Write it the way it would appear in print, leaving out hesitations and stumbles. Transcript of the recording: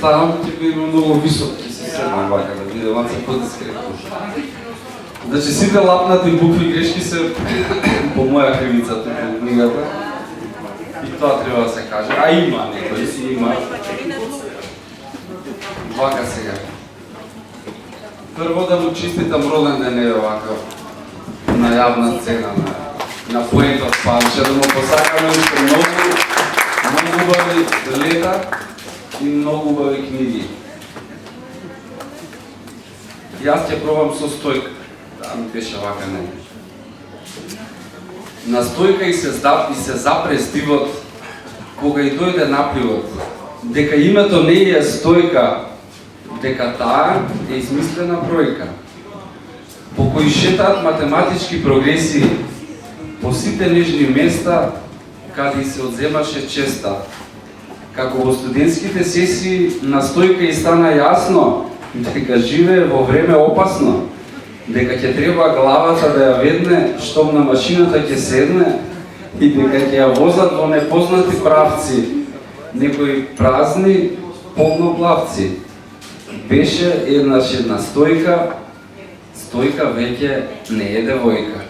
станам, ќе има многу висок, ќе се седнам вака да биде малце подискретно. Значи сите лапнати букви грешки се по моја кривица тука во книгата. И тоа треба да се каже. А има некои си има. Вака сега. Прво да му честитам роден ден е вака на јавна сцена на поетот Панче, да му посакаме уште многу убави лета и многу убави книги. Јас ќе пробам со Стојка. Да, ми беше вака не. На Стојка и се запре стивот кога и дојде напливот. Дека името не е Стојка, дека таа е измислена бројка. По кои шетаат математички прогреси по сите нежни места каде се одземаше честа. Како во студентските сесии на Стојка и стана јасно дека живее во време опасно, дека ќе треба главата да ја ведне, штом на машината ќе седне и дека ќе ја возат во непознати правци, некои празни полноплавци. Беше еднаш една Стојка, Стојка веќе не е девојка.